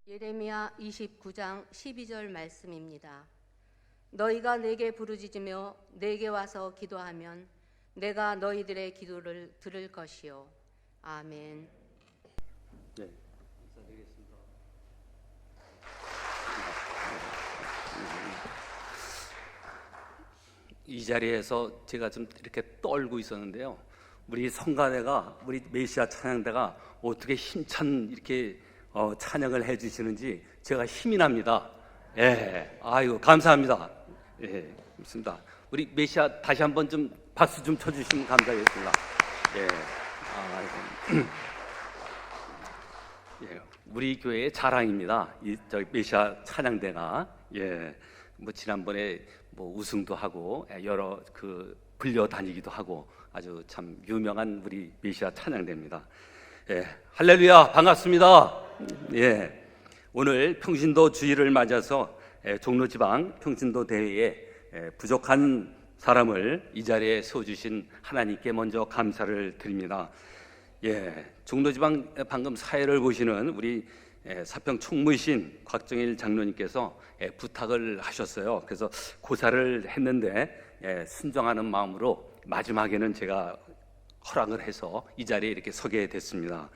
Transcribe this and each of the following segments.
예레미야 29장 12절 말씀입니다. 너희가 내게 부르짖으며 내게 와서 기도하면 내가 너희들의 기도를 들을 것이요. 아멘. 네, 인사드리겠습니다. 이 자리에서 제가 좀 이렇게 떨고 있었는데요. 우리 성가대가, 우리 메시아 찬양대가 어떻게 힘찬 이렇게 찬양을 해주시는지 제가 힘이 납니다. 예, 아이고 감사합니다. 예, 있습니다. 우리 메시아 다시 한번 좀 박수 좀 쳐주시면 감사하겠습니다. 예, 아이고. 예, 우리 교회의 자랑입니다. 이 메시아 찬양대가 뭐 지난번에 뭐 우승도 하고 여러 불려 다니기도 하고 아주 참 유명한 우리 메시아 찬양대입니다. 예, 할렐루야 반갑습니다. 예, 오늘 평신도 주일을 맞아서 종로지방 평신도 대회에 부족한 사람을 이 자리에 세워주신 하나님께 먼저 감사를 드립니다. 예, 종로지방 방금 사회를 보시는 우리 사평 총무이신 곽정일 장로님께서 부탁을 하셨어요. 그래서 고사를 했는데 순종하는 마음으로 마지막에는 제가 허락을 해서 이 자리에 이렇게 서게 됐습니다.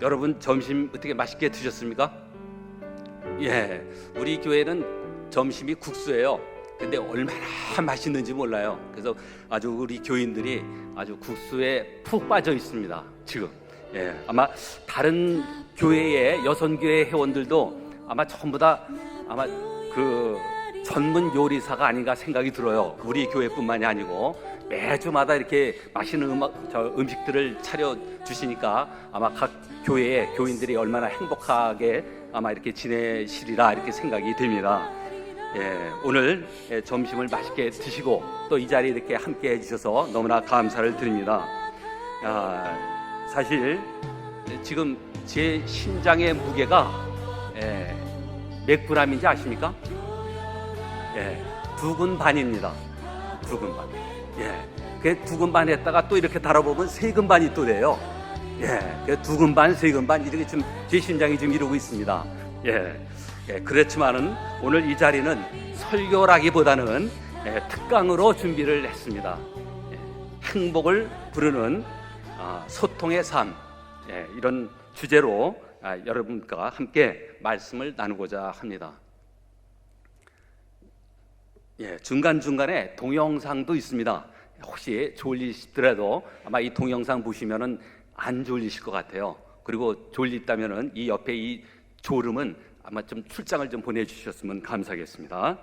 여러분 점심 어떻게 맛있게 드셨습니까? 예, 우리 교회는 점심이 국수예요. 근데 얼마나 맛있는지 몰라요. 그래서 아주 우리 교인들이 아주 국수에 푹 빠져 있습니다. 지금 아마 다른 교회의 여선교회 회원들도 아마 전부 다 아마 그 전문 요리사가 아닌가 생각이 들어요. 우리 교회뿐만이 아니고 매주마다 이렇게 맛있는 음식들을 차려 주시니까 아마 각 교회의 교인들이 얼마나 행복하게 아마 이렇게 지내시리라 이렇게 생각이 듭니다. 예, 오늘 점심을 맛있게 드시고 또 이 자리에 이렇게 함께 해주셔서 너무나 감사를 드립니다. 사실 지금 제 심장의 무게가 몇 g인지 아십니까? 2근 반입니다. 2근 반. 그 2근 반 했다가 또 이렇게 달아보면 3근 반이 또 돼요. 그 2근 반, 3근 반 이렇게 지금 제 심장이 좀 이루고 있습니다. 그렇지만은 오늘 이 자리는 설교라기보다는 특강으로 준비를 했습니다. 행복을 부르는 소통의 삶, 이런 주제로 여러분과 함께 말씀을 나누고자 합니다. 중간중간에 동영상도 있습니다. 혹시 졸리시더라도 아마 이 동영상 보시면은 안 졸리실 것 같아요. 그리고 졸리다면은 이 옆에 이 졸음은 아마 좀 출장을 좀 보내주셨으면 감사하겠습니다.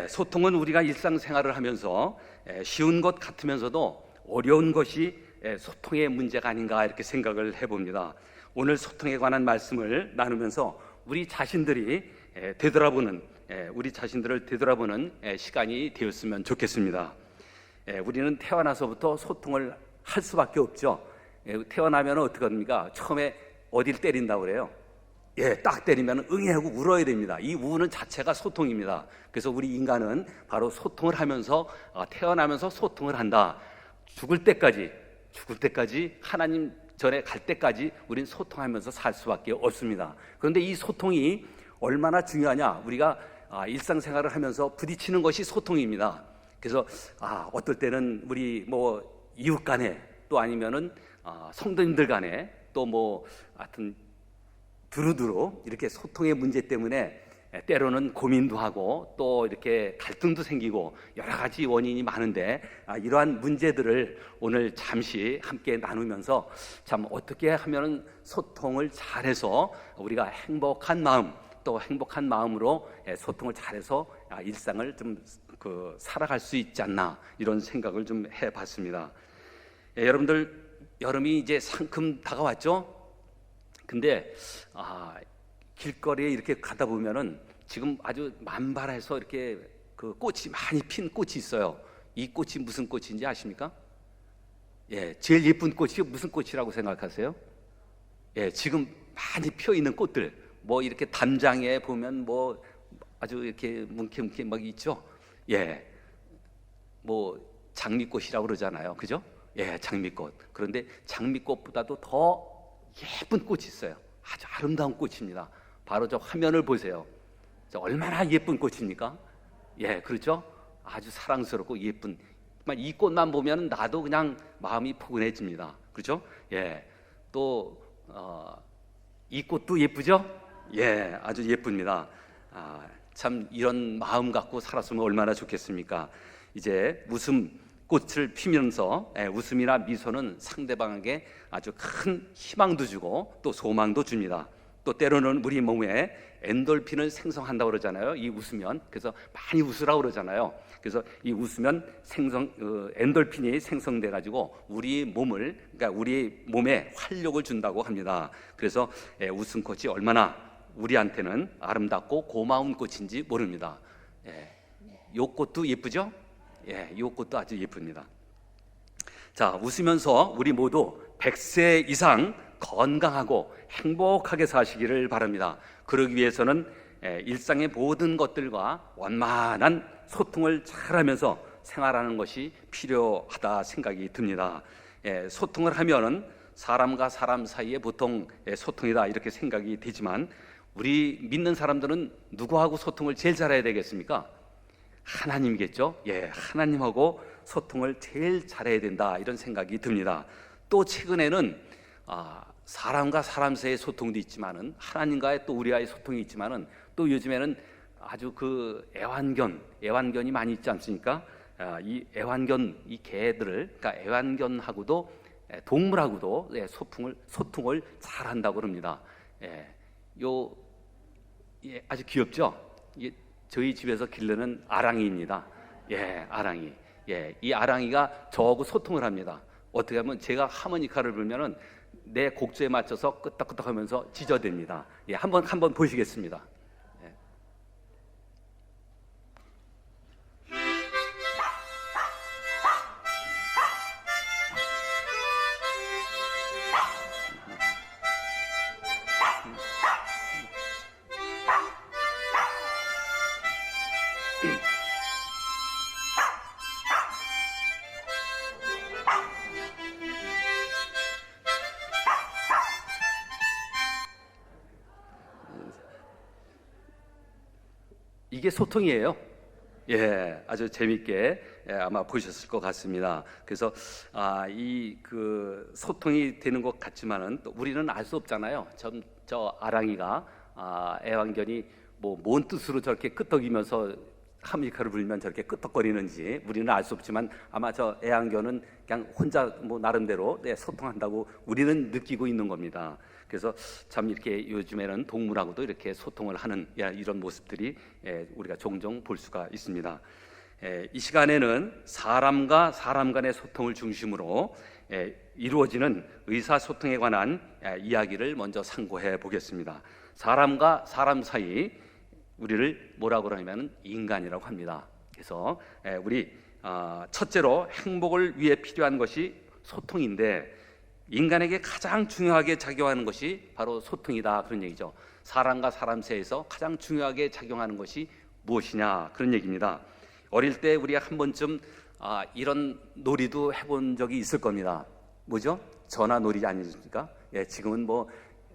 소통은 우리가 일상생활을 하면서 쉬운 것 같으면서도 어려운 것이 소통의 문제가 아닌가 이렇게 생각을 해봅니다. 오늘 소통에 관한 말씀을 나누면서 우리 자신들이 우리 자신들을 되돌아보는 시간이 되었으면 좋겠습니다. 우리는 태어나서부터 소통을 할 수밖에 없죠. 태어나면 어떻게 합니까? 처음에 어딜 때린다고 그래요? 딱 때리면 응애하고 울어야 됩니다. 이 우는 자체가 소통입니다. 그래서 우리 인간은 바로 소통을 하면서 태어나면서 소통을 한다. 죽을 때까지 하나님 전에 갈 때까지 우리는 소통하면서 살 수밖에 없습니다. 그런데 이 소통이 얼마나 중요하냐? 우리가 일상생활을 하면서 부딪히는 것이 소통입니다. 그래서 어떨 때는 우리 뭐 이웃 간에 또 아니면은 성도님들 간에 또 뭐 하여튼 두루두루 이렇게 소통의 문제 때문에 때로는 고민도 하고 또 이렇게 갈등도 생기고 여러 가지 원인이 많은데 이러한 문제들을 오늘 잠시 함께 나누면서 참 어떻게 하면 소통을 잘해서 우리가 행복한 마음 또 행복한 마음으로 소통을 잘해서 일상을 좀 살아갈 수 있지 않나 이런 생각을 좀 해봤습니다. 여러분들 여름이 이제 상큼 다가왔죠? 근데 길거리에 이렇게 가다 보면은 지금 아주 만발해서 이렇게 그 꽃이 많이 핀 꽃이 있어요. 이 꽃이 무슨 꽃인지 아십니까? 제일 예쁜 꽃이 무슨 꽃이라고 생각하세요? 지금 많이 펴 있는 꽃들 뭐 이렇게 담장에 보면 뭐 아주 이렇게 뭉게뭉게 막 있죠. 뭐 장미꽃이라고 그러잖아요, 그죠? 장미꽃. 그런데 장미꽃보다도 더 예쁜 꽃이 있어요. 아주 아름다운 꽃입니다. 바로 저 화면을 보세요. 저 얼마나 예쁜 꽃입니까? 예, 그렇죠? 아주 사랑스럽고 예쁜, 이 꽃만 보면 나도 그냥 마음이 포근해집니다. 그렇죠? 예, 또 이 꽃도 예쁘죠? 예, 아주 예쁩니다. 참 이런 마음 갖고 살았으면 얼마나 좋겠습니까? 이제 꽃을 피면서 웃음이나 미소는 상대방에게 아주 큰 희망도 주고 또 소망도 줍니다. 또 때로는 우리 몸에 엔돌핀을 생성한다고 그러잖아요. 이 웃으면. 그래서 많이 웃으라고 그러잖아요. 그래서 이 웃으면 엔돌핀이 생성돼 가지고 그러니까 우리 몸에 활력을 준다고 합니다. 그래서 웃음꽃이 얼마나 우리한테는 아름답고 고마운 꽃인지 모릅니다. 이 꽃도 예쁘죠? 이 꽃도 아주 예쁩니다. 자, 웃으면서 우리 모두 100세 이상 건강하고 행복하게 사시기를 바랍니다. 그러기 위해서는 일상의 모든 것들과 원만한 소통을 잘하면서 생활하는 것이 필요하다 생각이 듭니다. 소통을 하면은 사람과 사람 사이에 보통 소통이다 이렇게 생각이 되지만 우리 믿는 사람들은 누구하고 소통을 제일 잘해야 되겠습니까? 하나님이겠죠. 하나님하고 소통을 제일 잘해야 된다 이런 생각이 듭니다. 또 최근에는 사람과 사람 사이의 소통도 있지만은 하나님과의 또 우리와의 소통이 있지만은 또 요즘에는 아주 그 애완견이 많이 있지 않습니까? 이 애완견 이 개들을 그러니까 애완견하고도 동물하고도 소통을 잘한다고 그럽니다. 아주 귀엽죠? 저희 집에서 기르는 아랑이입니다. 아랑이. 이 아랑이가 저하고 소통을 합니다. 어떻게 하면 제가 하모니카를 불면은 내 곡조에 맞춰서 끄떡끄떡하면서 지저댑니다. 한번 보시겠습니다. 이게 소통이에요. 아주 재밌게 아마 보셨을 것 같습니다. 그래서 이 소통이 되는 것 같지만은 또 우리는 알 수 없잖아요. 저 아랑이가 애완견이 뭔 뜻으로 저렇게 끄떡이면서 하모니카를 불면 저렇게 끄떡거리는지 우리는 알 수 없지만 아마 저 애완견은 그냥 혼자 나름대로 소통한다고 우리는 느끼고 있는 겁니다. 그래서 참 이렇게 요즘에는 동물하고도 이렇게 소통을 하는 이런 모습들이 우리가 종종 볼 수가 있습니다. 이 시간에는 사람과 사람 간의 소통을 중심으로 이루어지는 의사소통에 관한 이야기를 먼저 상고해 보겠습니다. 사람과 사람 사이 우리를 뭐라고 그러냐면 인간이라고 합니다. 그래서 우리 첫째로 행복을 위해 필요한 것이 소통인데 인간에게 가장 중요하게 작용하는 것이 바로 소통이다 그런 얘기죠. 사람과 사람 사이에서 가장 중요하게 작용하는 것이 무엇이냐 그런 얘기입니다. 어릴 때 우리가 한 번쯤 이런 놀이도 해본 적이 있을 겁니다. 뭐죠? 전화놀이 아니십니까? 지금은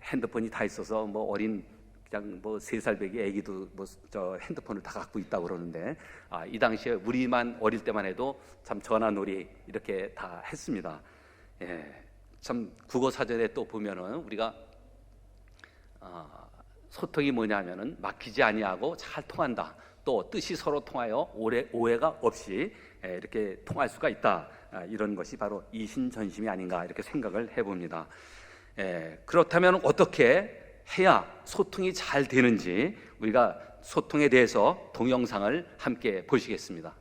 핸드폰이 다 있어서 어린 그냥 3살 배기 애기도 저 핸드폰을 다 갖고 있다고 그러는데 이 당시에 우리만 어릴 때만 해도 참 전화놀이 이렇게 다 했습니다. 참 국어 사전에 또 보면은 우리가 소통이 뭐냐면은 막히지 아니하고 잘 통한다. 또 뜻이 서로 통하여 오해가 없이 이렇게 통할 수가 있다. 이런 것이 바로 이신전심이 아닌가 이렇게 생각을 해봅니다. 그렇다면 어떻게 해야 소통이 잘 되는지 우리가 소통에 대해서 동영상을 함께 보시겠습니다.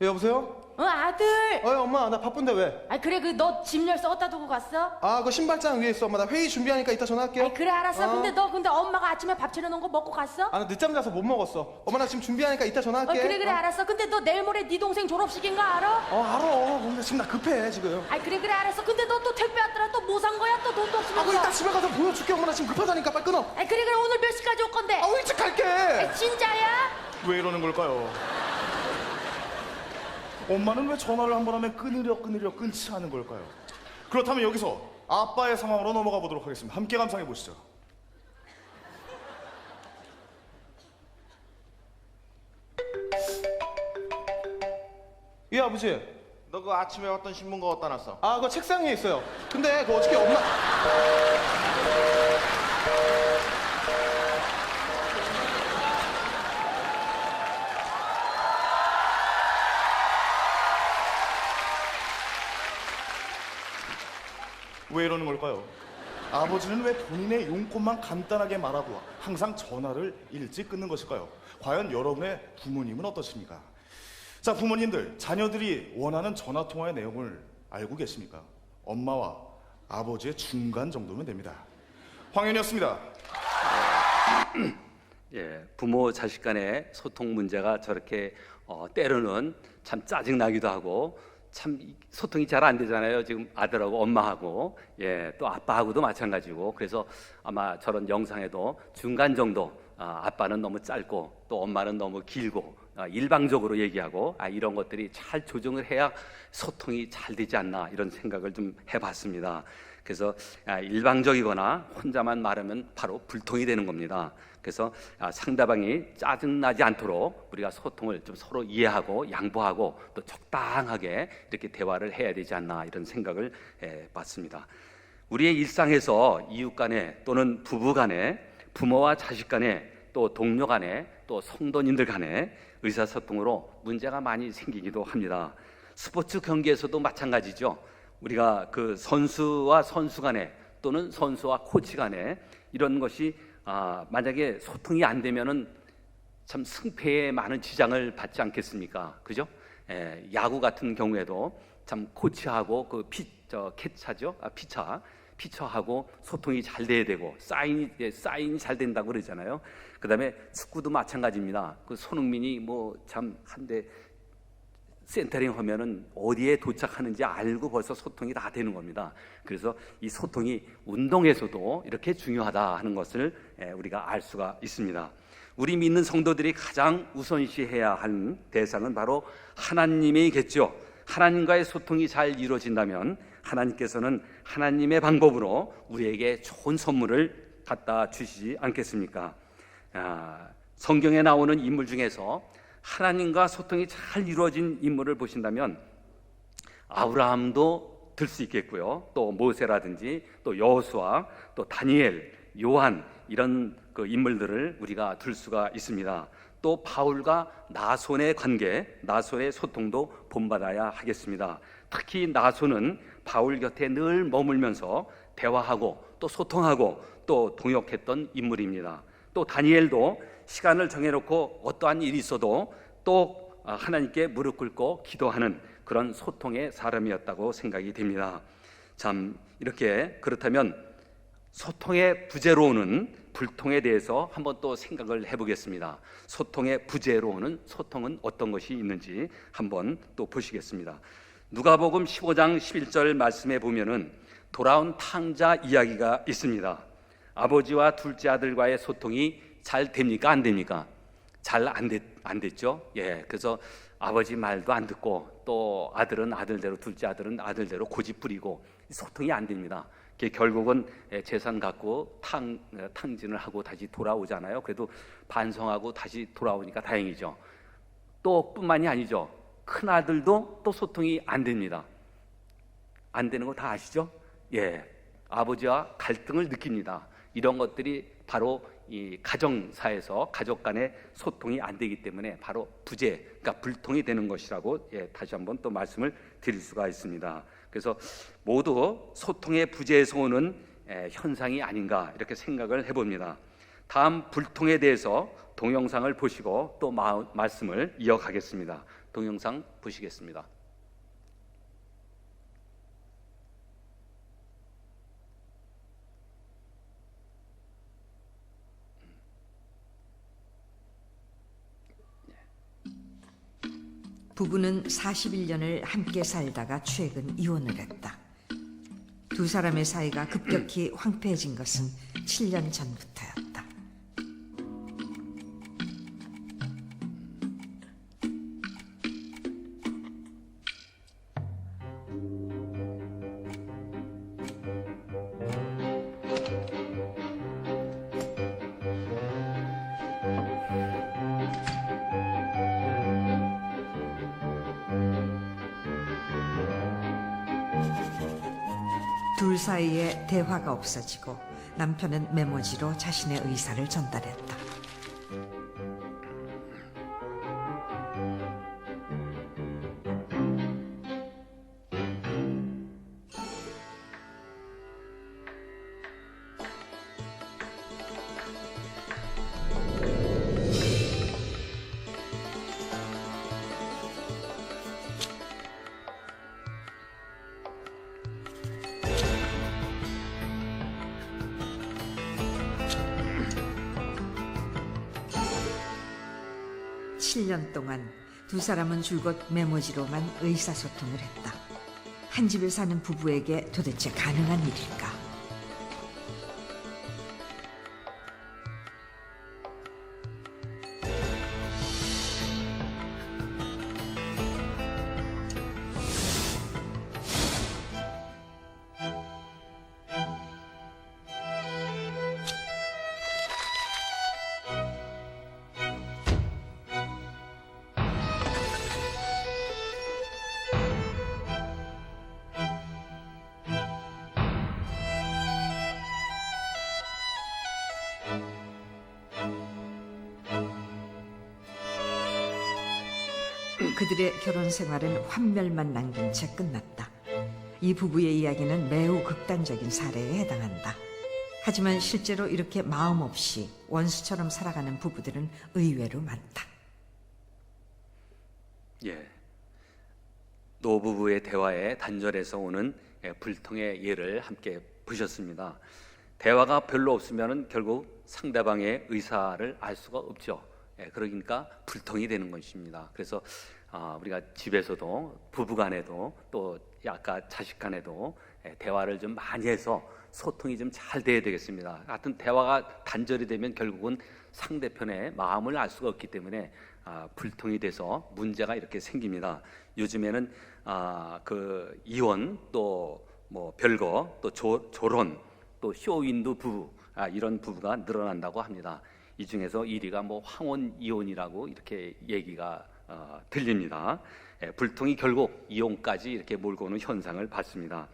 여보세요? 아들. 엄마 나 바쁜데 왜? 아 그래 그 너 짐 열쇠 어디다 두고 갔어? 그 신발장 위에 있어. 엄마 나 회의 준비하니까 이따 전화할게. 아 그래 알았어. 어. 근데 엄마가 아침에 밥 차려놓은 거 먹고 갔어? 나 늦잠 자서 못 먹었어. 엄마 나 지금 준비하니까 이따 전화할게. 그래 알았어. 근데 너 내일 모레 네 동생 졸업식인 거 알아? 알아. 근데 지금 나 급해 지금. 아 그래 알았어. 근데 너 또 택배 왔더라. 또 뭐 산 거야? 또 돈도 없으면서. 이따 집에 가서 보여줄게. 엄마 나 지금 급하다니까 빨리 끊어. 아 그래 오늘 몇 시까지 올 건데? 일찍 갈게. 아, 진짜야? 왜 이러는 걸까요? 엄마는 왜 전화를 한 번 하면 끊으려 끊지 않은 걸까요? 그렇다면 여기서 아빠의 상황으로 넘어가 보도록 하겠습니다. 함께 감상해 보시죠. 예 아버지. 너 그 아침에 왔던 신문 그거 어디다 놨어? 그거 책상 위에 있어요. 근데 그 어저께 엄마 왜 이러는 걸까요? 아버지는 왜 본인의 용건만 간단하게 말하고 항상 전화를 일찍 끊는 것일까요? 과연 여러분의 부모님은 어떠십니까? 자, 부모님들, 자녀들이 원하는 전화 통화의 내용을 알고 계십니까? 엄마와 아버지의 중간 정도면 됩니다. 황현이었습니다. 예, 부모 자식 간의 소통 문제가 저렇게 때로는 참 짜증 나기도 하고 참 소통이 잘 안 되잖아요. 지금 아들하고 엄마하고 또 아빠하고도 마찬가지고. 그래서 아마 저런 영상에도 중간 정도, 아빠는 너무 짧고 또 엄마는 너무 길고 일방적으로 얘기하고 이런 것들이 잘 조정을 해야 소통이 잘 되지 않나 이런 생각을 좀 해봤습니다. 그래서 일방적이거나 혼자만 말하면 바로 불통이 되는 겁니다. 그래서 상대방이 짜증나지 않도록 우리가 소통을 좀 서로 이해하고 양보하고 또 적당하게 이렇게 대화를 해야 되지 않나 이런 생각을 해봤습니다. 우리의 일상에서 이웃 간에 또는 부부 간에 부모와 자식 간에 또 동료 간에 또 성도님들 간에 의사소통으로 문제가 많이 생기기도 합니다. 스포츠 경기에서도 마찬가지죠. 우리가 그 선수와 선수 간에 또는 선수와 코치 간에 이런 것이 만약에 소통이 안 되면은 참 승패에 많은 지장을 받지 않겠습니까? 그죠? 야구 같은 경우에도 참 코치하고 그 캐차죠? 피처하고 소통이 잘 돼야 되고 사인이 잘 된다고 그러잖아요. 그다음에 축구도 마찬가지입니다. 그 손흥민이 뭐 참 한데 센터링 하면은 어디에 도착하는지 알고 벌써 소통이 다 되는 겁니다. 그래서 이 소통이 운동에서도 이렇게 중요하다 하는 것을 우리가 알 수가 있습니다. 우리 믿는 성도들이 가장 우선시해야 하는 대상은 바로 하나님이겠죠. 하나님과의 소통이 잘 이루어진다면 하나님께서는 하나님의 방법으로 우리에게 좋은 선물을 갖다 주시지 않겠습니까? 성경에 나오는 인물 중에서 하나님과 소통이 잘 이루어진 인물을 보신다면 아브라함도 들 수 있겠고요. 또 모세라든지 또 여호수아, 또 다니엘, 요한 이런 그 인물들을 우리가 들 수가 있습니다. 또 바울과 나손의 관계, 나손의 소통도 본받아야 하겠습니다. 특히 나손은 바울 곁에 늘 머물면서 대화하고 또 소통하고 또 동역했던 인물입니다. 또 다니엘도 시간을 정해놓고 어떠한 일이 있어도 또 하나님께 무릎 꿇고 기도하는 그런 소통의 사람이었다고 생각이 됩니다. 참 이렇게 그렇다면 소통의 부재로 오는 불통에 대해서 한번 또 생각을 해보겠습니다. 소통의 부재로 오는 소통은 어떤 것이 있는지 한번 또 보시겠습니다. 누가복음 15장 11절 말씀에 보면은 돌아온 탕자 이야기가 있습니다. 아버지와 둘째 아들과의 소통이 잘 됩니까? 안 됩니까? 잘 안 됐죠? 그래서 아버지 말도 안 듣고 또 아들은 아들대로 둘째 아들은 아들대로 고집 부리고 소통이 안 됩니다. 결국은 재산 갖고 탕진을 하고 다시 돌아오잖아요. 그래도 반성하고 다시 돌아오니까 다행이죠. 또 뿐만이 아니죠. 큰 아들도 또 소통이 안 됩니다. 안 되는 거 다 아시죠? 아버지와 갈등을 느낍니다. 이런 것들이 바로 이 가정사에서 가족 간의 소통이 안 되기 때문에 바로 부재, 그러니까 불통이 되는 것이라고 다시 한번 또 말씀을 드릴 수가 있습니다. 그래서 모두 소통의 부재에서 오는 현상이 아닌가 이렇게 생각을 해봅니다. 다음 불통에 대해서 동영상을 보시고 또 말씀을 이어가겠습니다. 동영상 보시겠습니다. 부부는 41년을 함께 살다가 최근 이혼을 했다. 두 사람의 사이가 급격히 황폐해진 것은 7년 전부터였다. 둘 사이에 대화가 없어지고 남편은 메모지로 자신의 의사를 전달했다. 칠 년 동안 두 사람은 줄곧 메모지로만 의사소통을 했다. 한 집에 사는 부부에게 도대체 가능한 일일까? 그들의 결혼 생활은 환멸만 남긴 채 끝났다. 이 부부의 이야기는 매우 극단적인 사례에 해당한다. 하지만 실제로 이렇게 마음 없이 원수처럼 살아가는 부부들은 의외로 많다. 예, 노부부의 대화에 단절해서 오는 불통의 예를 함께 보셨습니다. 대화가 별로 없으면 결국 상대방의 의사를 알 수가 없죠. 그러니까 불통이 되는 것입니다. 그래서 우리가 집에서도 부부간에도 또 아까 자식간에도 대화를 좀 많이 해서 소통이 좀 잘 돼야 되겠습니다. 하여튼 대화가 단절이 되면 결국은 상대편의 마음을 알 수가 없기 때문에 불통이 돼서 문제가 이렇게 생깁니다. 요즘에는 그 이혼 또 뭐 별거 또 조론 또 쇼윈도 부부 이런 부부가 늘어난다고 합니다. 이 중에서 1위가 뭐 황혼 이혼이라고 이렇게 얘기가 들립니다. 불통이 결국 이혼까지 이렇게 몰고 오는 현상을 봤습니다.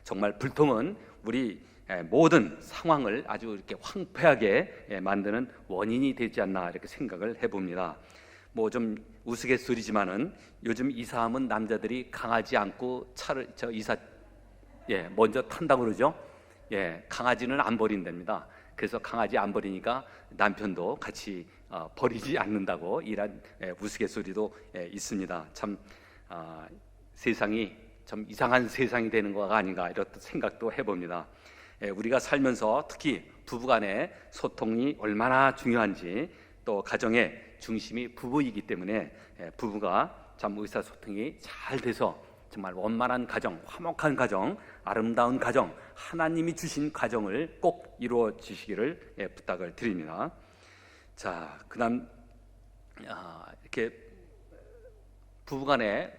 정말 불통은 우리 모든 상황을 아주 이렇게 황폐하게 만드는 원인이 되지 않나 이렇게 생각을 해봅니다. 뭐 좀 우스갯소리지만은 요즘 이사하면 남자들이 강하지 않고 차를 먼저 탄다고 그러죠. 강아지는 안 버린답니다. 그래서 강아지 안 버리니까 남편도 같이 버리지 않는다고 이런 우스갯소리도 있습니다. 참 세상이 좀 이상한 세상이 되는 거가 아닌가 이런 생각도 해봅니다. 우리가 살면서 특히 부부간의 소통이 얼마나 중요한지 또 가정의 중심이 부부이기 때문에 부부가 참 의사소통이 잘 돼서 정말 원만한 가정, 화목한 가정, 아름다운 가정, 하나님이 주신 가정을 꼭 이루어 주시기를 부탁을 드립니다. 자, 그다음 이렇게 부부간에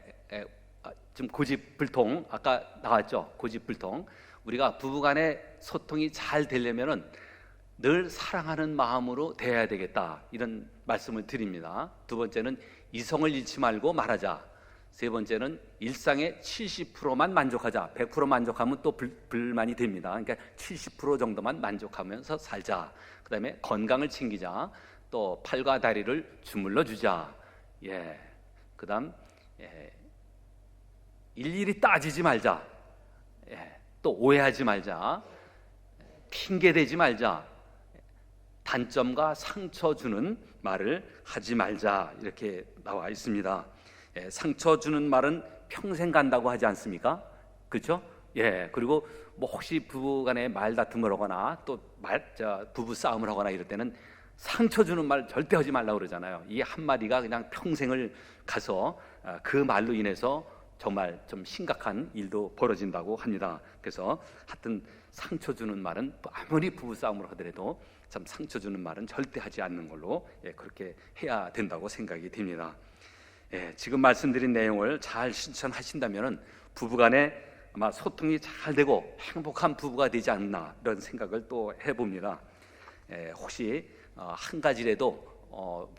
좀 고집불통 아까 나왔죠. 고집불통. 우리가 부부간의 소통이 잘 되려면은 늘 사랑하는 마음으로 대해야 되겠다 이런 말씀을 드립니다. 두 번째는 이성을 잃지 말고 말하자. 세 번째는 일상의 70%만 만족하자. 100% 만족하면 또 불만이 됩니다. 그러니까 70% 정도만 만족하면서 살자. 그 다음에 건강을 챙기자. 또 팔과 다리를 주물러 주자. 그 다음 일일이 따지지 말자. 또 오해하지 말자. 핑계대지 말자. 단점과 상처 주는 말을 하지 말자. 이렇게 나와 있습니다. 상처 주는 말은 평생 간다고 하지 않습니까? 그렇죠? 그리고 뭐 혹시 부부간에 말다툼을 하거나 또 부부 싸움을 하거나 이럴 때는 상처 주는 말 절대 하지 말라고 그러잖아요. 이 한마디가 그냥 평생을 가서 그 말로 인해서 정말 좀 심각한 일도 벌어진다고 합니다. 그래서 하여튼 상처 주는 말은 아무리 부부싸움을 하더라도 참 상처 주는 말은 절대 하지 않는 걸로 그렇게 해야 된다고 생각이 됩니다. 지금 말씀드린 내용을 잘 실천하신다면 부부간에 아마 소통이 잘 되고 행복한 부부가 되지 않나 이런 생각을 또 해봅니다. 혹시 한 가지라도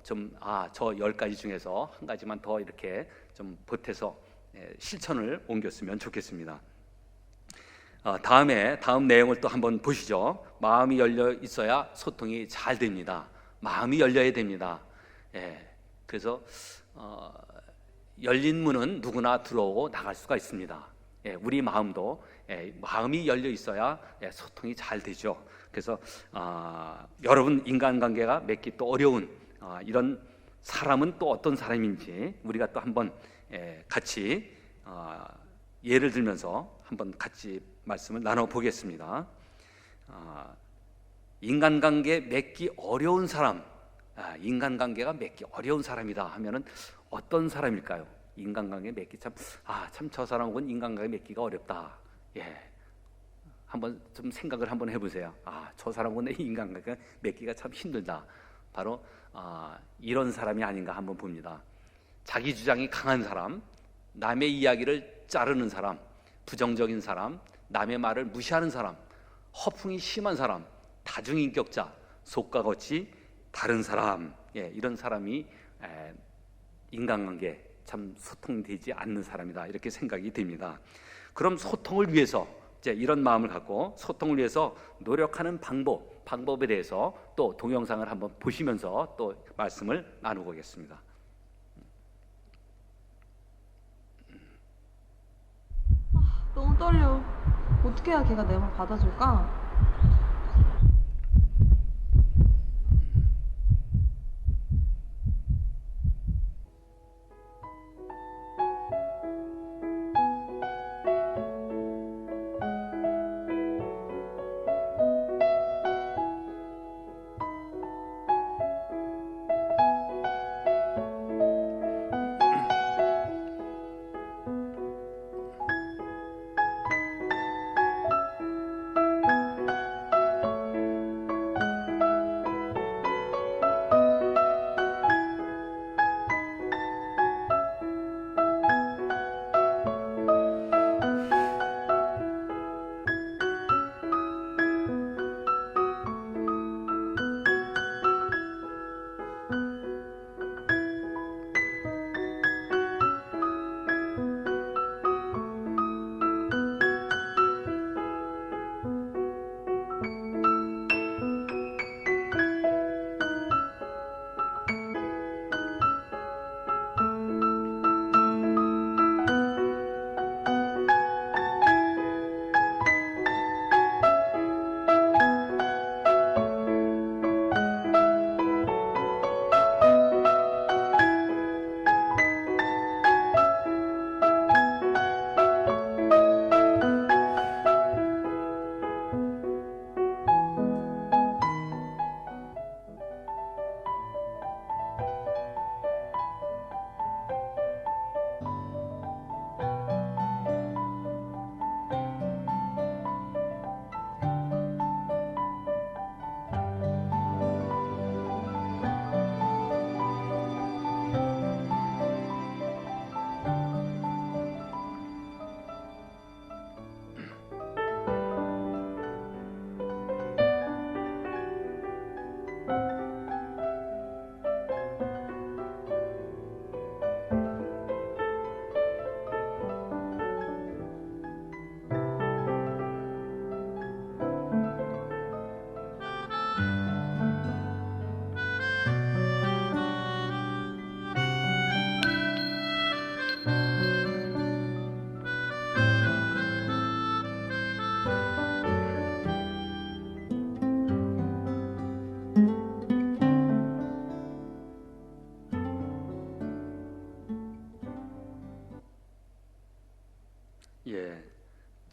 저 10가지 중에서 한 가지만 더 이렇게 좀 보태서 실천을 옮겼으면 좋겠습니다. 다음 내용을 또 한번 보시죠. 마음이 열려 있어야 소통이 잘 됩니다. 마음이 열려야 됩니다. 그래서 열린 문은 누구나 들어오고 나갈 수가 있습니다. 우리 마음도 마음이 열려 있어야 소통이 잘 되죠. 그래서 여러분 인간관계가 맺기 또 어려운 이런 사람은 또 어떤 사람인지 우리가 또 한번 같이 예를 들면서 한번 같이 말씀을 나눠보겠습니다. 인간관계 맺기 어려운 사람, 인간관계가 맺기 어려운 사람이다 하면은 어떤 사람일까요? 인간관계 맺기 참 저 사람하고는 인간관계 맺기가 어렵다. 한번 좀 생각을 한번 해보세요. 저 사람하고는 인간관계 맺기가 참 힘들다. 바로 이런 사람이 아닌가 한번 봅니다. 자기 주장이 강한 사람, 남의 이야기를 자르는 사람, 부정적인 사람, 남의 말을 무시하는 사람, 허풍이 심한 사람, 다중인격자, 속과 겉이 다른 사람, 이런 사람이 인간관계 참 소통되지 않는 사람이다 이렇게 생각이 됩니다. 그럼 소통을 위해서 이제 이런 마음을 갖고 소통을 위해서 노력하는 방법에 대해서 또 동영상을 한번 보시면서 또 말씀을 나누겠습니다. 너무 떨려. 어떻게 해야 걔가 내 말 받아줄까?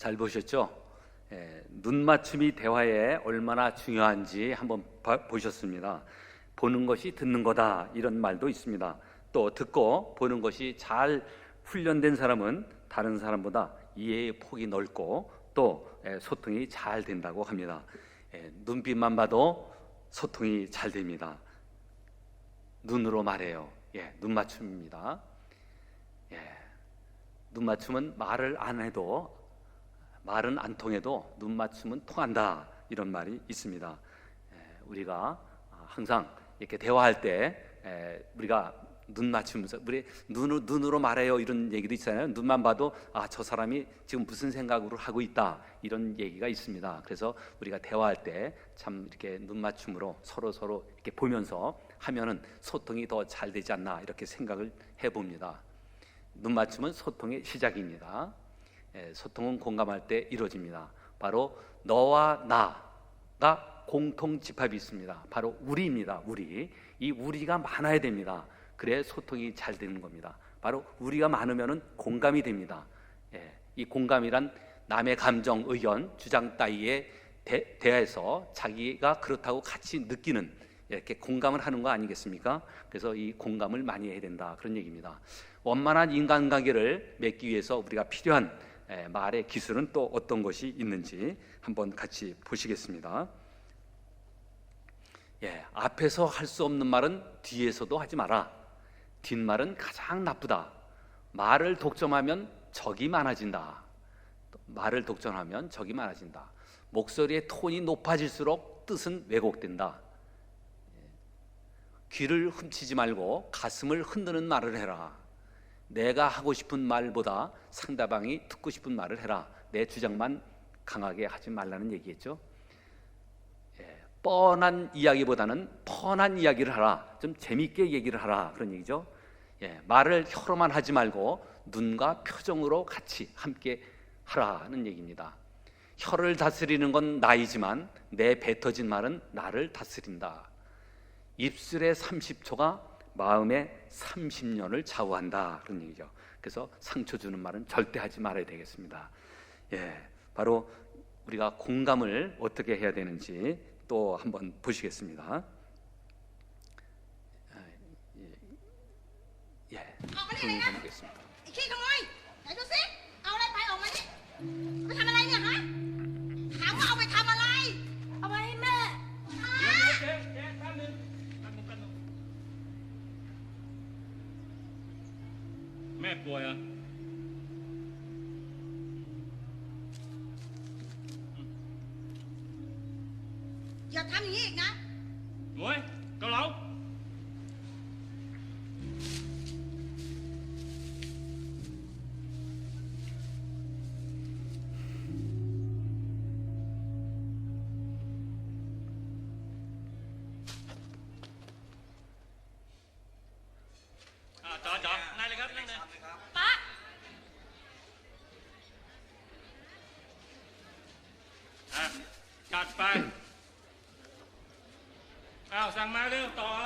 잘 보셨죠? 눈맞춤이 대화에 얼마나 중요한지 한번 보셨습니다. 보는 것이 듣는 거다 이런 말도 있습니다. 또 듣고 보는 것이 잘 훈련된 사람은 다른 사람보다 이해의 폭이 넓고 또 소통이 잘 된다고 합니다. 눈빛만 봐도 소통이 잘 됩니다. 눈으로 말해요. 눈 맞춤입니다. 눈 맞춤은 말을 안 해도, 말은 안 통해도 눈 맞춤은 통한다 이런 말이 있습니다. 우리가 항상 이렇게 대화할 때 우리가 눈 맞추면서 우리 눈으로 말해요 이런 얘기도 있잖아요. 눈만 봐도 저 사람이 지금 무슨 생각으로 하고 있다 이런 얘기가 있습니다. 그래서 우리가 대화할 때 참 이렇게 눈 맞춤으로 서로 이렇게 보면서 하면은 소통이 더 잘 되지 않나 이렇게 생각을 해봅니다. 눈 맞춤은 소통의 시작입니다. 소통은 공감할 때 이루어집니다. 바로 너와 나가 공통 집합이 있습니다. 바로 우리입니다. 이 우리가 많아야 됩니다. 그래야 소통이 잘 되는 겁니다. 바로 우리가 많으면 공감이 됩니다. 이 공감이란 남의 감정, 의견, 주장 따위에 대해서 자기가 그렇다고 같이 느끼는 이렇게 공감을 하는 거 아니겠습니까? 그래서 이 공감을 많이 해야 된다 그런 얘기입니다. 원만한 인간관계를 맺기 위해서 우리가 필요한 말의 기술은 또 어떤 것이 있는지 한번 같이 보시겠습니다. 앞에서 할 수 없는 말은 뒤에서도 하지 마라. 뒷말은 가장 나쁘다. 말을 독점하면 적이 많아진다. 말을 독점하면 적이 많아진다. 목소리의 톤이 높아질수록 뜻은 왜곡된다. 귀를 훔치지 말고 가슴을 흔드는 말을 해라. 내가 하고 싶은 말보다 상대방이 듣고 싶은 말을 해라. 내 주장만 강하게 하지 말라는 얘기겠죠. 뻔한 이야기보다는 뻔한 이야기를 하라. 좀 재밌게 얘기를 하라 그런 얘기죠. 말을 혀로만 하지 말고 눈과 표정으로 같이 함께 하라는 얘기입니다. 혀를 다스리는 건 나이지만 내 뱉어진 말은 나를 다스린다. 입술의 30초가 마음의 30년을 좌우한다 그런 얘기죠. 그래서 상처 주는 말은 절대 하지 말아야 되겠습니다. 바로 우리가 공감을 어떻게 해야 되는지 또 한번 보시겠습니다. 질문 드리겠습니다. ขี้ขโมยไหนดูสิเอาอะไรไปออกมาดิไปทำอะไรเนี่ยฮะถามว่าเอาไปทำอะไรเอาไปให้แม่ฮะ แม่ป่วยเหรออย่าทำอย่างนี้อีกนะ หมวยเกาเหลา จอนั่งเลยครับนั่งเลย ป๊า จัดไป สั่งมาเร็วต่ออะไร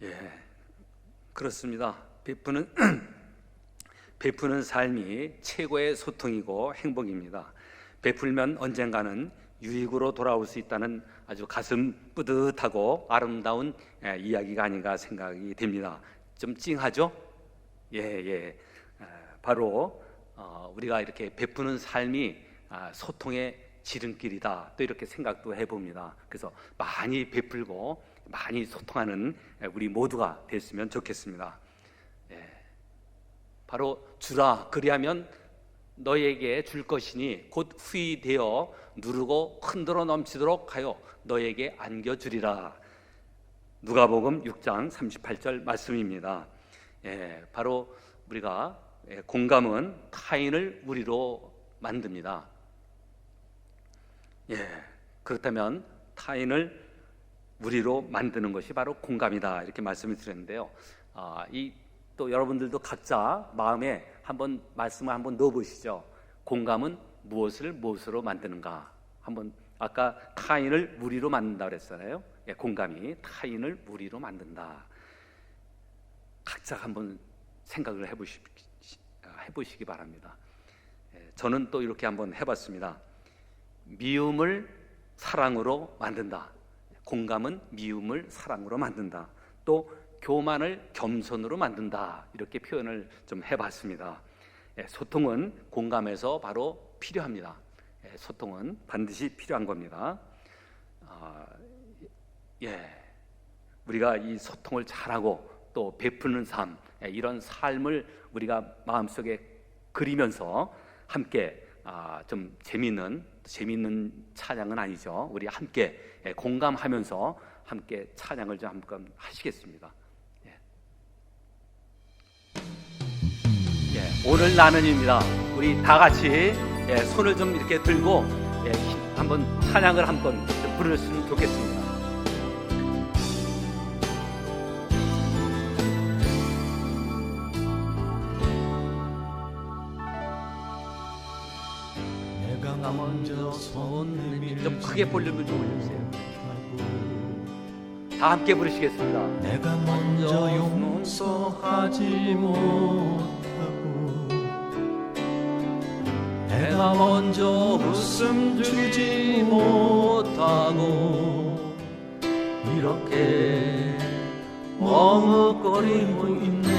예, 그렇습니다. 베푸는 삶이 최고의 소통이고 행복입니다. 베풀면 언젠가는 유익으로 돌아올 수 있다는 아주 가슴 뿌듯하고 아름다운 이야기가 아닌가 생각이 됩니다. 좀 찡하죠? 예. 바로 우리가 이렇게 베푸는 삶이 소통의 지름길이다, 또 이렇게 생각도 해봅니다. 그래서 많이 베풀고 많이 소통하는 우리 모두가 됐으면 좋겠습니다. 바로 주라, 그리하면 너에게 줄 것이니 곧 후히 되어 누르고 흔들어 넘치도록 하여 너에게 안겨주리라. 누가복음 6장 38절 말씀입니다. 바로 우리가 공감은 타인을 우리로 만듭니다. 그렇다면 타인을 우리로 만드는 것이 바로 공감이다, 이렇게 말씀을 드렸는데요. 또 여러분들도 각자 마음에 한번 말씀을 한번 넣어보시죠. 공감은 무엇으로 만드는가? 한번 아까 타인을 우리로 만든다 그랬잖아요. 공감이 타인을 우리로 만든다. 각자 한번 생각을 해보시기 바랍니다. 저는 또 이렇게 한번 해봤습니다. 미움을 사랑으로 만든다. 공감은 미움을 사랑으로 만든다. 또 교만을 겸손으로 만든다. 이렇게 표현을 좀 해봤습니다. 소통은 공감에서 바로 필요합니다. 소통은 반드시 필요한 겁니다. 우리가 이 소통을 잘하고 또 베푸는 삶, 이런 삶을 우리가 마음속에 그리면서 함께 좀 재미있는 찬양은 아니죠. 우리 함께 공감하면서 함께 찬양을 좀 한번 하시겠습니다. 오늘 나눔입니다. 우리 다 같이 손을 좀 이렇게 들고 한번 찬양을 한번 좀 부르셨으면 좋겠습니다. 내가 먼저 손 좀 크게 볼륨을 좀 올려주세요. 다 함께 부르시겠습니다. 내가 먼저 용서하지 못하고 내가 먼저 웃음 주지 못하고 이렇게 머뭇거리고 있네.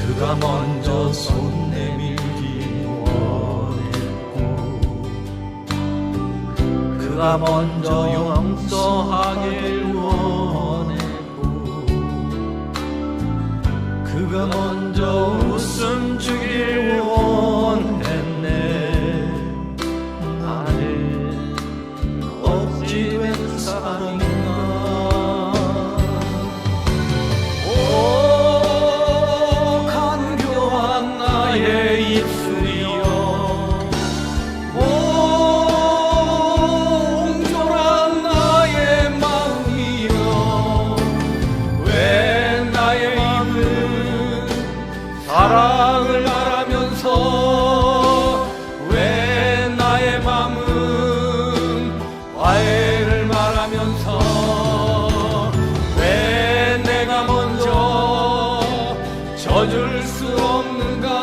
그가 먼저 손 내밀기 원했고 그가 먼저 용서하길 원했고 그가 먼저 웃음 주길 원했네. 나는 억지된 사랑인가. 오 간교한 나의 입술이여 옹졸한 나의 마음이여 왜 나의 입은 사랑을 말하면서 왜 나의 맘은 화해를 말하면서 왜 내가 먼저 져줄 수 없는가.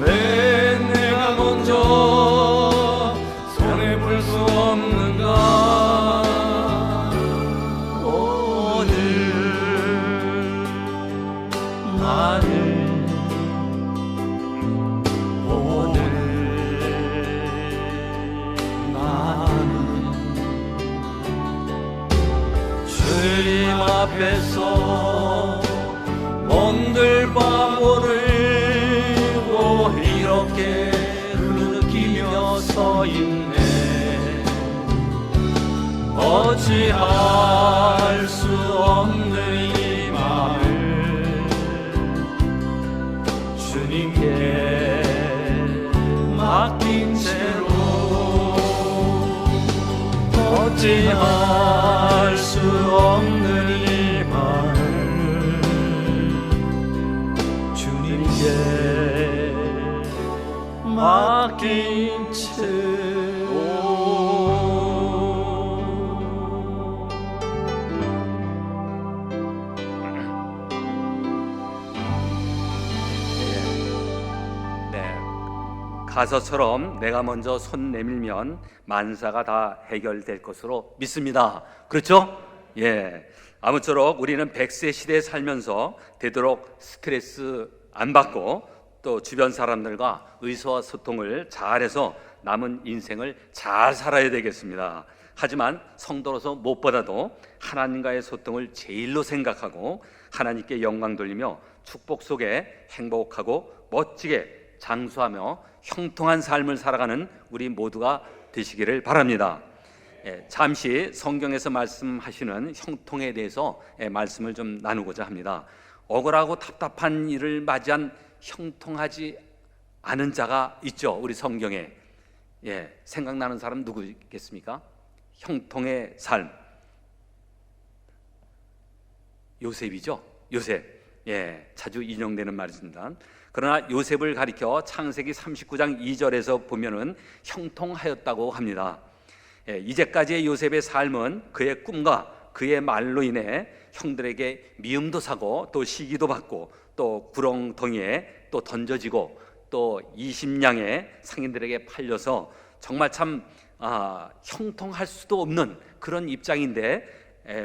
왜 내가 먼저 손해볼 수 없는가. 오늘 나는 주님 앞에서 몸들 바보를 이렇게 느끼며 서 있네. 어찌할 수 없는 이 마음을 주님께 맡긴 채로 어찌할 수 없는 이 마음을 주님께 맡긴 채로 가서처럼 내가 먼저 손 내밀면 만사가 다 해결될 것으로 믿습니다. 그렇죠? 예. 아무쪼록 우리는 100세 시대에 살면서 되도록 스트레스 안 받고 또 주변 사람들과 의사소통을 잘해서 남은 인생을 잘 살아야 되겠습니다. 하지만 성도로서 무엇보다도 하나님과의 소통을 제일로 생각하고 하나님께 영광 돌리며 축복 속에 행복하고 멋지게 장수하며 형통한 삶을 살아가는 우리 모두가 되시기를 바랍니다. 잠시 성경에서 말씀하시는 형통에 대해서 말씀을 좀 나누고자 합니다. 억울하고 답답한 일을 맞이한 형통하지 않은 자가 있죠. 우리 성경에. 생각나는 사람 누구 있겠습니까? 형통의 삶. 요셉이죠. 요셉. 자주 인용되는 말입니다. 그러나 요셉을 가리켜 창세기 39장 2절에서 보면은 형통하였다고 합니다. 이제까지의 요셉의 삶은 그의 꿈과 그의 말로 인해 형들에게 미움도 사고 또 시기도 받고 또 구렁텅이에 또 던져지고 또 20냥의 상인들에게 팔려서 정말 참 형통할 수도 없는 그런 입장인데,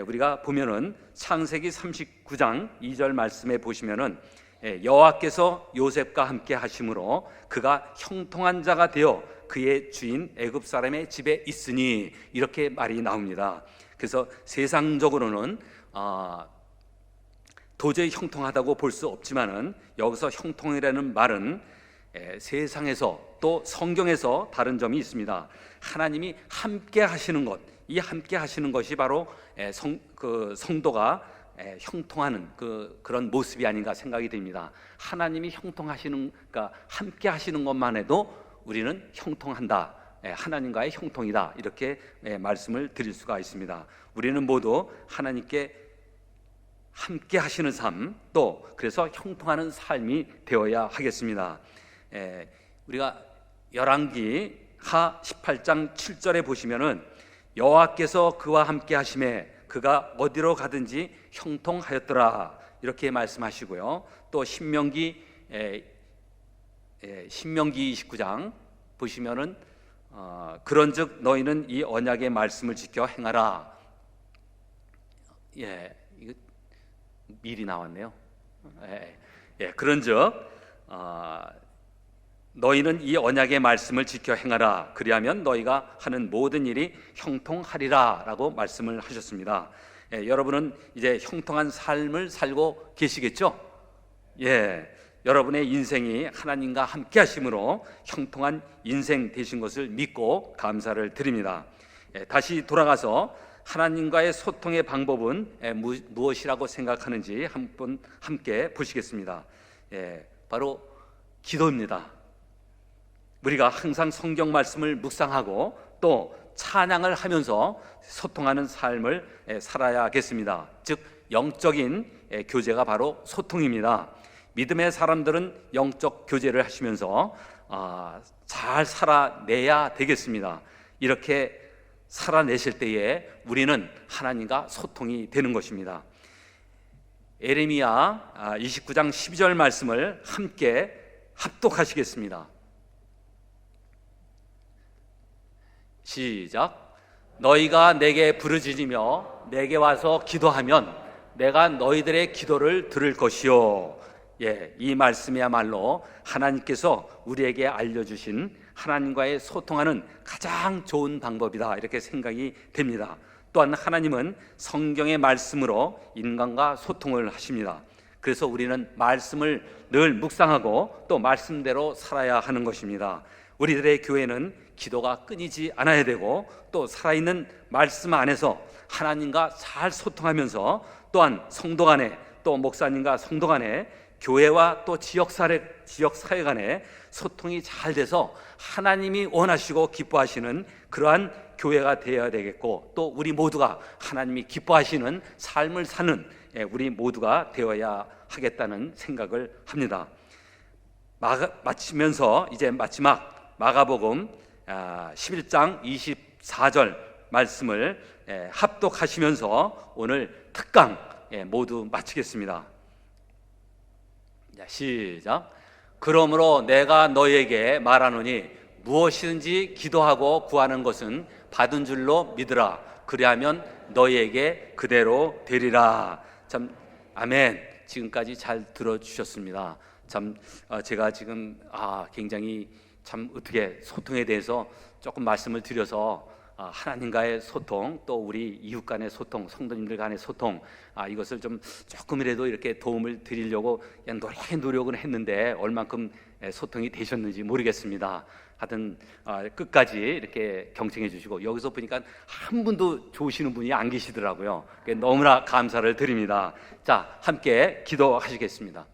우리가 보면은 창세기 39장 2절 말씀에 보시면은 여호와께서 요셉과 함께 하심으로 그가 형통한 자가 되어 그의 주인 애굽 사람의 집에 있으니, 이렇게 말이 나옵니다. 그래서 세상적으로는 도저히 형통하다고 볼 수 없지만은 여기서 형통이라는 말은 세상에서 또 성경에서 다른 점이 있습니다. 하나님이 함께 하시는 것, 이 함께 하시는 것이 바로 성도가 형통하는 그런 모습이 아닌가 생각이 됩니다. 하나님이 형통하시는, 그러니까 함께 하시는 것만 해도 우리는 형통한다, 하나님과의 형통이다, 이렇게 말씀을 드릴 수가 있습니다. 우리는 모두 하나님께 함께 하시는 삶, 또 그래서 형통하는 삶이 되어야 하겠습니다. 우리가 열왕기 하 18장 7절에 보시면은 여호와께서 그와 함께 하심에 그가 어디로 가든지 형통하였더라, 이렇게 말씀하시고요. 또 신명기 29장 보시면은 그런즉 너희는 이 언약의 말씀을 지켜 행하라. 이거 미리 나왔네요. 그런즉 너희는 이 언약의 말씀을 지켜 행하라. 그리하면 너희가 하는 모든 일이 형통하리라 라고 말씀을 하셨습니다. 여러분은 이제 형통한 삶을 살고 계시겠죠? 여러분의 인생이 하나님과 함께 하심으로 형통한 인생 되신 것을 믿고 감사를 드립니다. 다시 돌아가서 하나님과의 소통의 방법은 무엇이라고 생각하는지 한번 함께 보시겠습니다. 바로 기도입니다. 우리가 항상 성경 말씀을 묵상하고 또 찬양을 하면서 소통하는 삶을 살아야겠습니다. 즉 영적인 교제가 바로 소통입니다. 믿음의 사람들은 영적 교제를 하시면서 잘 살아내야 되겠습니다. 이렇게 살아내실 때에 우리는 하나님과 소통이 되는 것입니다. 에레미야 29장 12절 말씀을 함께 합독하시겠습니다. 시작. 너희가 내게 부르짖으며 내게 와서 기도하면 내가 너희들의 기도를 들을 것이요. 이 말씀이야말로 하나님께서 우리에게 알려주신 하나님과의 소통하는 가장 좋은 방법이다, 이렇게 생각이 됩니다. 또한 하나님은 성경의 말씀으로 인간과 소통을 하십니다. 그래서 우리는 말씀을 늘 묵상하고 또 말씀대로 살아야 하는 것입니다. 우리들의 교회는 기도가 끊이지 않아야 되고 또 살아있는 말씀 안에서 하나님과 잘 소통하면서 또한 성도 간에 또 목사님과 성도 간에 교회와 또 지역사회 간에 소통이 잘 돼서 하나님이 원하시고 기뻐하시는 그러한 교회가 되어야 되겠고, 또 우리 모두가 하나님이 기뻐하시는 삶을 사는 우리 모두가 되어야 하겠다는 생각을 합니다. 마치면서 이제 마지막 마가복음 11장 24절 말씀을 합독하시면서 오늘 특강 모두 마치겠습니다. 시작. 그러므로 내가 너희에게 말하노니 무엇이든지 기도하고 구하는 것은 받은 줄로 믿으라. 그리하면 너희에게 그대로 되리라. 참 아멘. 지금까지 잘 들어주셨습니다. 참 제가 지금 굉장히 참 어떻게 소통에 대해서 조금 말씀을 드려서 하나님과의 소통, 또 우리 이웃 간의 소통, 성도님들 간의 소통, 이것을 좀 조금이라도 이렇게 도움을 드리려고 그냥 노력은 했는데 얼만큼 소통이 되셨는지 모르겠습니다. 하여튼 끝까지 이렇게 경청해 주시고, 여기서 보니까 한 분도 좋으시는 분이 안 계시더라고요. 너무나 감사를 드립니다. 자, 함께 기도하시겠습니다.